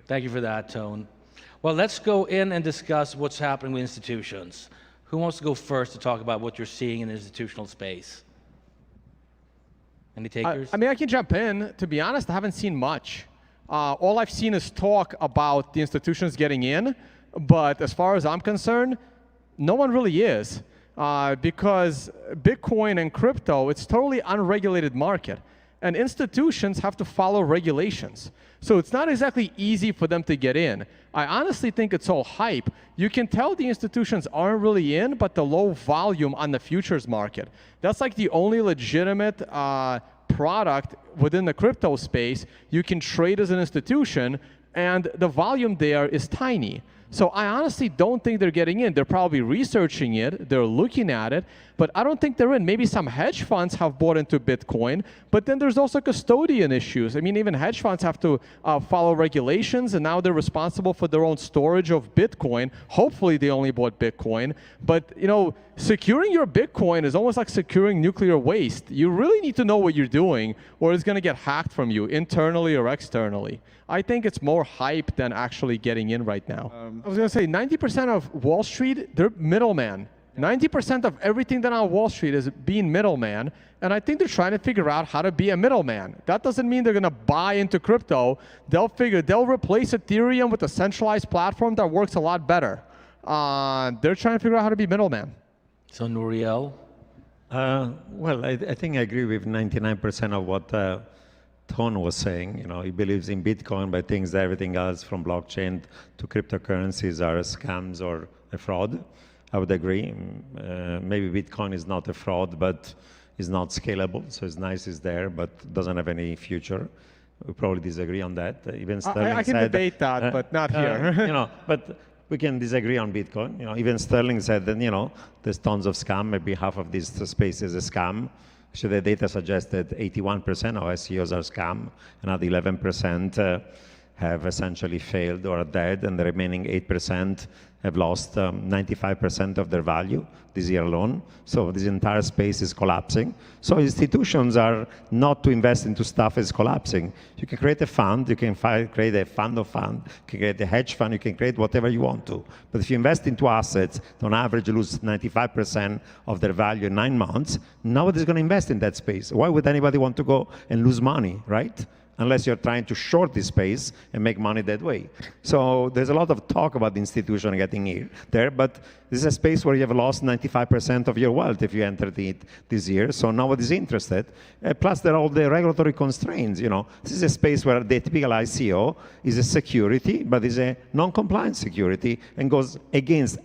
Thank you for that, Tone. Well, let's go in and discuss what's happening with institutions. Who wants to go first to talk about what you're seeing in the institutional space? Any takers? I mean, I can jump in. To be honest, I haven't seen much. All I've seen is talk about the institutions getting in, but as far as I'm concerned, no one really is. Because Bitcoin and crypto, it's totally unregulated market. And institutions have to follow regulations. So it's not exactly easy for them to get in. I honestly think it's all hype. You can tell the institutions aren't really in, but the low volume on the futures market. That's like the only legitimate product within the crypto space you can trade as an institution, and the volume there is tiny. So I honestly don't think they're getting in. They're probably researching it, they're looking at it, but I don't think they're in. Maybe some hedge funds have bought into Bitcoin, but then there's also custodian issues. I mean, even hedge funds have to follow regulations, and now they're responsible for their own storage of Bitcoin. Hopefully they only bought Bitcoin, but you know, securing your Bitcoin is almost like securing nuclear waste. You really need to know what you're doing, or it's gonna get hacked from you, internally or externally. I think it's more hype than actually getting in right now. I was gonna say 90% of Wall Street, they're middleman. 90% of everything that on Wall Street is being middleman, and I think they're trying to figure out how to be a middleman. That doesn't mean they're gonna buy into crypto. They'll replace Ethereum with a centralized platform that works a lot better. They're trying to figure out how to be middleman. So Nouriel? Well, I think I agree with 99% of what Tone was saying. You know, he believes in Bitcoin, but thinks that everything else from blockchain to cryptocurrencies are scams or a fraud. I would agree. Maybe Bitcoin is not a fraud, but is not scalable. So it's nice it's there, but doesn't have any future. We probably disagree on that. Even Sterling I can debate that, but not here. You know, but we can disagree on Bitcoin. You know, even Sterling said that, you know, there's tons of scam. Maybe half of this space is a scam. So the data suggests that 81% of SEOs are scam, another 11% have essentially failed or are dead, and the remaining 8% have lost 95% of their value this year alone. So this entire space is collapsing. So institutions are not to invest into stuff that's collapsing. You can create a fund, you can create a fund of fund, you can create a hedge fund, you can create whatever you want to. But if you invest into assets, on average lose 95% of their value in 9 months, nobody's going to invest in that space. Why would anybody want to go and lose money, right? Unless you're trying to short this space and make money that way. So there's a lot of talk about the institution getting there, but this is a space where you have lost 95% of your wealth if you entered it this year, so nobody's interested. Plus there are all the regulatory constraints, you know. This is a space where the typical ICO is a security, but is a non-compliant security and goes against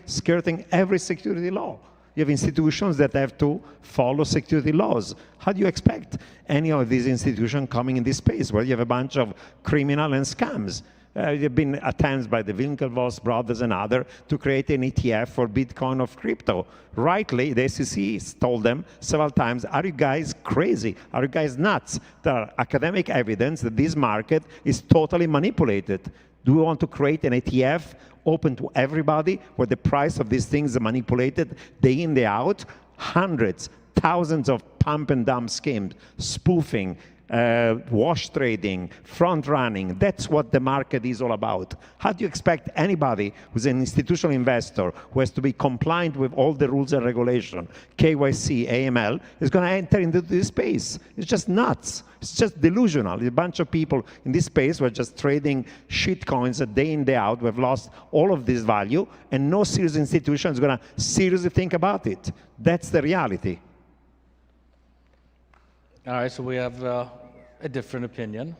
skirting every security law. You have institutions that have to follow security laws. How do you expect any of these institutions coming in this space where you have a bunch of criminal and scams? There have been attempts by the Winklevoss brothers and others to create an ETF for Bitcoin or crypto. Rightly, the SEC told them several times, are you guys crazy? Are you guys nuts? There are academic evidence that this market is totally manipulated. Do we want to create an ETF open to everybody where the price of these things are manipulated day in, day out? Hundreds, thousands of pump and dump schemes, spoofing, wash trading, front running. That's what the market is all about. How do you expect anybody who's an institutional investor who has to be compliant with all the rules and regulation, KYC, AML, is going to enter into this space? It's just nuts. It's just delusional. A bunch of people in this space were just trading shit coins day in, day out. We've lost all of this value, and no serious institution is going to seriously think about it. That's the reality. All right, so we have a different opinion.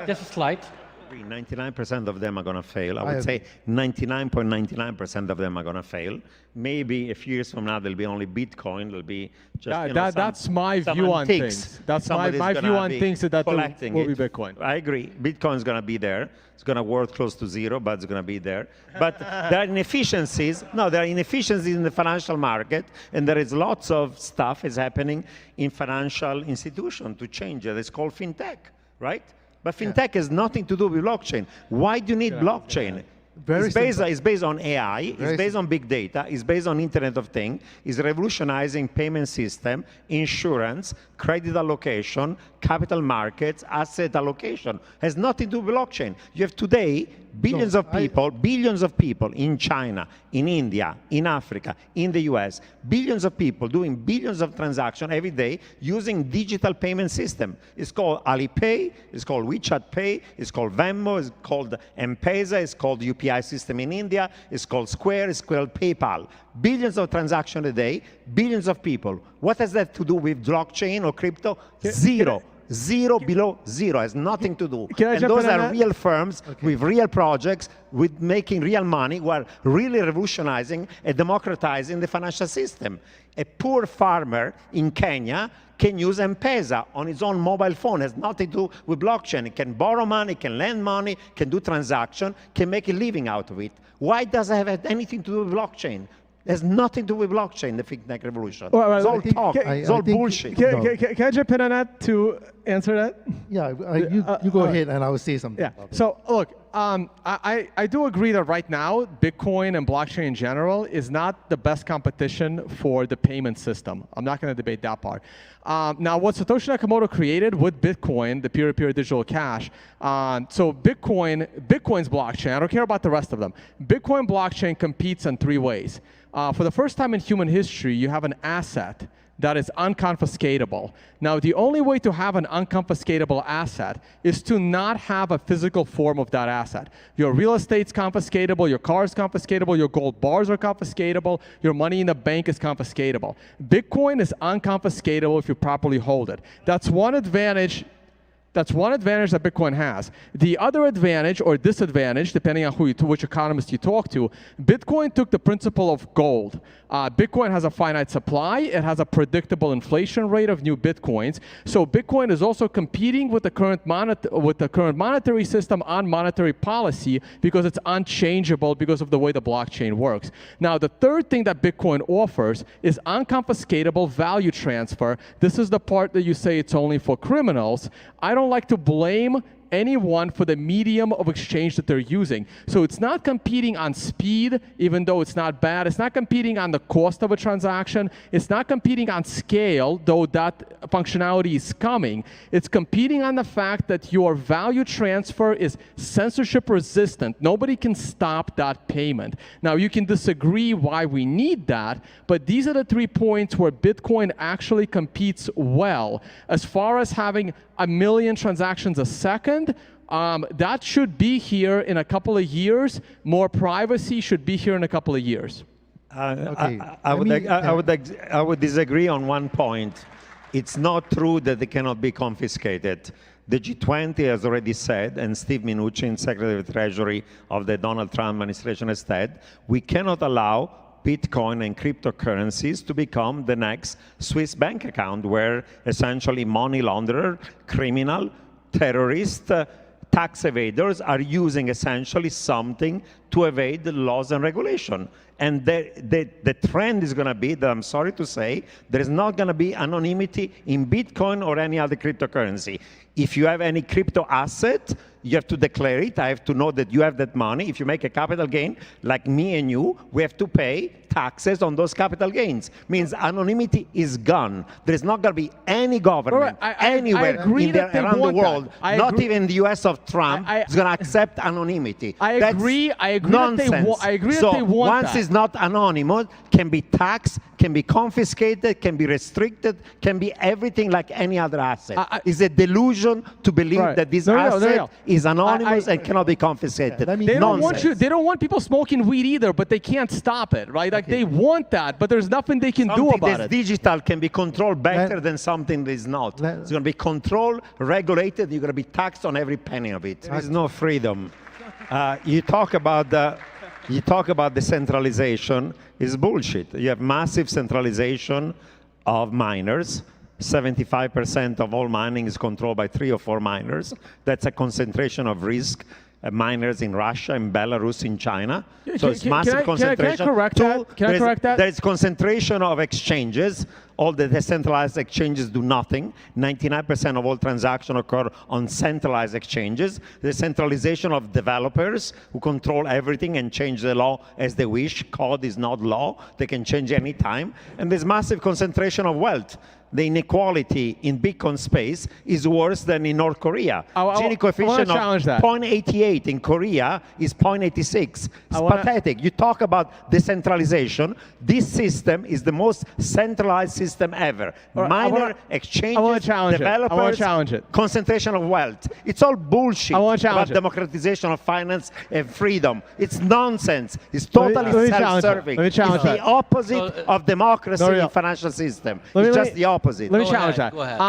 Just a slight. 99% of them are going to fail. I would say 99.99% of them are going to fail. Maybe a few years from now, there'll be only Bitcoin. There'll be just that's my view on things. That's my view on things that will be Bitcoin. I agree. Bitcoin is going to be there. It's going to worth close to zero, but it's going to be there. But there are inefficiencies. No, there are inefficiencies in the financial market, and there is lots of stuff is happening in financial institutions to change it. It's called fintech, right? But fintech has nothing to do with blockchain. Why do you need blockchain? Very simple. It's based on AI, it's based on big data, it's based on Internet of Things, it's revolutionizing payment system, insurance, credit allocation, capital markets, asset allocation. Has nothing to do with blockchain. You have today billions of people in China, in India, in Africa, in the US, billions of people doing billions of transactions every day using digital payment system. It's called Alipay, it's called WeChat Pay, it's called Venmo, it's called M-Pesa, it's called UPI system in India, it's called Square, it's called PayPal. Billions of transactions a day, billions of people. What has that to do with blockchain or crypto? Zero. Zero below zero, has nothing to do. And those are real firms with real projects, with making real money, who are really revolutionizing and democratizing the financial system. A poor farmer in Kenya can use M-Pesa on his own mobile phone. It has nothing to do with blockchain. It can borrow money, can lend money, can do transaction, can make a living out of it. Why does it have anything to do with blockchain? There's nothing to do with blockchain, the fintech revolution. It's all talk. It's all bullshit. Can I jump in on that to answer that? Yeah, you go ahead and I will say something. Yeah. about it. So look, I do agree that right now, Bitcoin and blockchain in general is not the best competition for the payment system. I'm not going to debate that part. Now, what Satoshi Nakamoto created with Bitcoin, the peer-to-peer digital cash, so Bitcoin's blockchain, I don't care about the rest of them. Bitcoin blockchain competes in three ways. For the first time in human history, you have an asset that is unconfiscatable. Now, the only way to have an unconfiscatable asset is to not have a physical form of that asset. Your real estate's confiscatable, your car is confiscatable, your gold bars are confiscatable, your money in the bank is confiscatable. Bitcoin is unconfiscatable if you properly hold it. That's one advantage. That's one advantage that Bitcoin has. The other advantage or disadvantage, depending on which economist you talk to, Bitcoin took the principle of gold. Bitcoin has a finite supply. It has a predictable inflation rate of new Bitcoins. So Bitcoin is also competing with the current monetary system on monetary policy because it's unchangeable because of the way the blockchain works. Now, the third thing that Bitcoin offers is unconfiscatable value transfer. This is the part that you say it's only for criminals. I don't like to blame anyone for the medium of exchange that they're using. So it's not competing on speed, even though it's not bad. It's not competing on the cost of a transaction. It's not competing on scale, though that functionality is coming. It's competing on the fact that your value transfer is censorship resistant. Nobody can stop that payment. Now, you can disagree why we need that, but these are the 3 points where Bitcoin actually competes well. As far as having 1 million transactions a second, that should be here in a couple of years. More privacy should be here in a couple of years. I would disagree on one point. It's not true that they cannot be confiscated. The G20 has already said, and Steve Mnuchin, Secretary of the Treasury of the Donald Trump administration, has said, we cannot allow Bitcoin and cryptocurrencies to become the next Swiss bank account where essentially money launderer, criminal, terrorist, tax evaders are using essentially something to evade the laws and regulation. And the trend is going to be that, I'm sorry to say, there is not going to be anonymity in Bitcoin or any other cryptocurrency. If you have any crypto asset, you have to declare it. I have to know that you have that money. If you make a capital gain, like me and you, we have to pay taxes on those capital gains. Means anonymity is gone. There's not going to be any government anywhere around the world, not even the US of Trump, is going to accept anonymity. I agree nonsense. that they want once that. it's not anonymous, can be taxed, can be confiscated, can be restricted, can be everything like any other asset. It's a delusion to believe that this asset is anonymous and cannot be confiscated. They don't want people smoking weed either, but they can't stop it, right? Like they want that, but there's nothing they can do about it. Something that's digital can be controlled better than something that is not. It's going to be controlled, regulated. You're going to be taxed on every penny of it. There is no freedom. You talk about the centralization. It's bullshit. You have massive centralization of miners. 75% of all mining is controlled by 3 or 4 miners. That's a concentration of risk. Miners in Russia, in Belarus, in China. So it's massive concentration. Can I correct that? There is concentration of exchanges All the decentralized exchanges do nothing. 99% of all transactions occur on centralized exchanges. The centralization of developers who control everything and change the law as they wish. Code is not law. They can change any time. And there's massive concentration of wealth. The inequality in Bitcoin space is worse than in North Korea. Gini coefficient of 0.88 in Korea is 0.86. It's pathetic. You talk about decentralization. This system is the most centralized system ever. Minor exchanges, developers, concentration of wealth. It's all bullshit about democratization of finance and freedom. It's nonsense. It's totally self-serving. It's the opposite of democracy in financial system. It's just the opposite. Let me challenge that. Go ahead.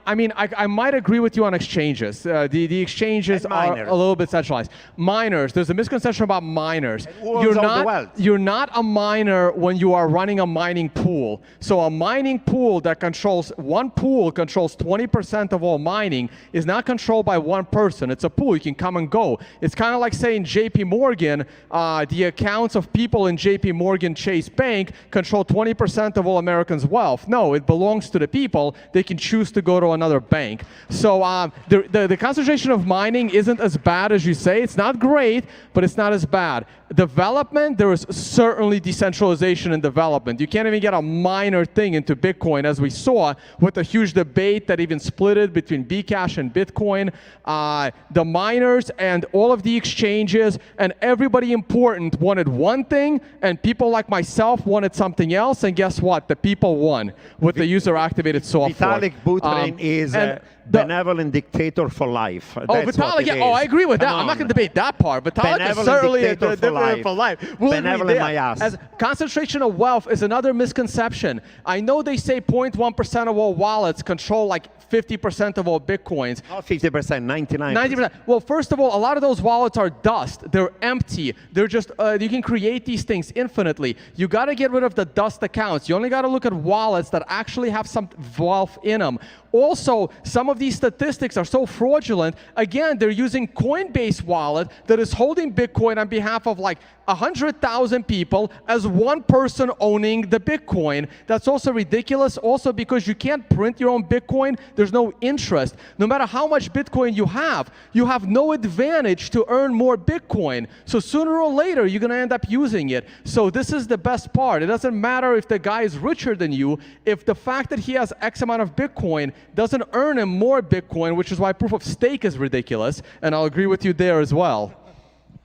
I mean, I might agree with you on exchanges. The exchanges are a little bit centralized. Miners, there's a misconception about miners. You're not a miner when you are running a mining pool. So a mining pool that controls, one pool controls 20% of all mining is not controlled by one person. It's a pool. You can come and go. It's kind of like saying JP Morgan, the accounts of people in JP Morgan Chase Bank control 20% of all Americans' wealth. No, it belongs to the people. They can choose to go to another bank. So the concentration of mining isn't as bad as you say. It's not great, but it's not as bad. Development, there is certainly decentralization in development. You can't even get a minor thing into Bitcoin, as we saw with a huge debate that even split it between Bcash and Bitcoin. The miners and all of the exchanges and everybody important wanted one thing, and people like myself wanted something else, and guess what? The people won with the user-activated software. Vitalik Buterin is a benevolent dictator for life. Vitalik, yeah. Oh, I agree with that. I'm not going to debate that part. Vitalik is certainly a dictator for life. We'll benevolent my ass. As concentration of wealth is another misconception. I know they say 0.1% of all wallets control like 50% of all Bitcoins. Not 50%, 99%. 90%. Well, first of all, a lot of those wallets are dust. They're empty. They're just, you can create these things infinitely. You got to get rid of the dust accounts. You only got to look at wallets that actually have some wealth in them. Also, some of these statistics are so fraudulent. Again, they're using Coinbase wallet that is holding Bitcoin on behalf of like 100,000 people as one person owning the Bitcoin. That's also ridiculous. Also, because you can't print your own Bitcoin, there's no interest. No matter how much Bitcoin you have no advantage to earn more Bitcoin. So sooner or later, you're going to end up using it. So this is the best part. It doesn't matter if the guy is richer than you. If the fact that he has X amount of Bitcoin doesn't earn him more Bitcoin, which is why proof of stake is ridiculous. And I'll agree with you there as well.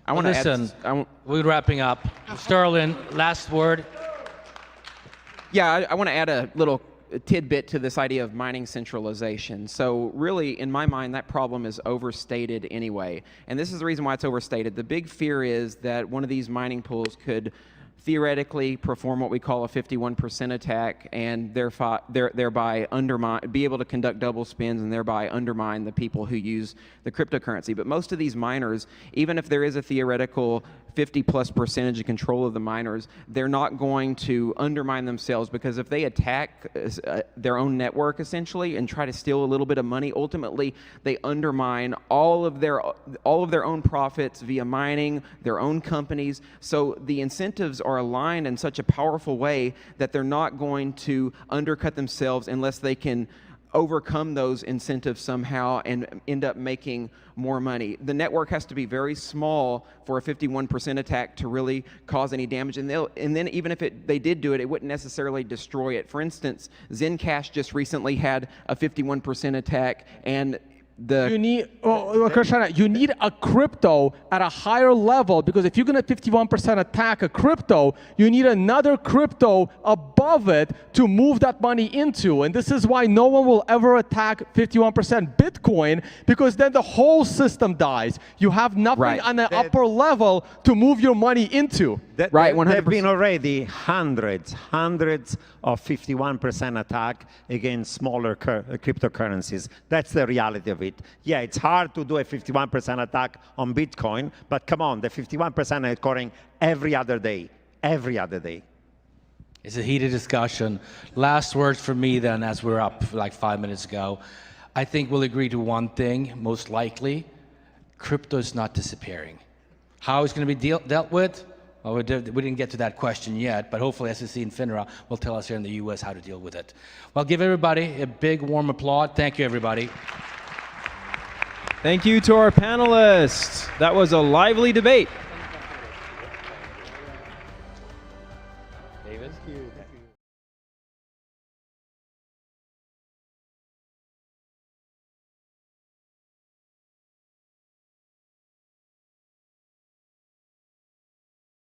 I want to listen. We're wrapping up. Sterling, last word. Yeah, I want to add a little tidbit to this idea of mining centralization. So really, in my mind, that problem is overstated anyway. And this is the reason why it's overstated. The big fear is that one of these mining pools could theoretically perform what we call a 51% attack and thereby be able to conduct double spins and thereby undermine the people who use the cryptocurrency. But most of these miners, even if there is a theoretical 50+% of control of the miners, they're not going to undermine themselves, because if they attack their own network essentially and try to steal a little bit of money, ultimately they undermine all of their own profits via mining, their own companies. So the incentives are aligned in such a powerful way that they're not going to undercut themselves unless they can overcome those incentives somehow and end up making more money. The network has to be very small for a 51% attack to really cause any damage, and then even if they did do it, it wouldn't necessarily destroy it. For instance, Zencash just recently had a 51% attack, and you need a crypto at a higher level, because if you're going to 51% attack a crypto, you need another crypto above it to move that money into. And this is why no one will ever attack 51% Bitcoin, because then the whole system dies. You have nothing on the upper level to move your money into. Right, 100%. There have been already hundreds of 51% attack against smaller cryptocurrencies. That's the reality of it. Yeah, it's hard to do a 51% attack on Bitcoin, but come on, the 51% are occurring every other day. Every other day. It's a heated discussion. Last words for me then, as we're up like 5 minutes ago. I think we'll agree to one thing, most likely. Crypto is not disappearing. How it's going to be dealt with? Well, we didn't get to that question yet, but hopefully SEC and FINRA will tell us here in the U.S. how to deal with it. Well, give everybody a big warm applause. Thank you, everybody. Thank you to our panelists. That was a lively debate.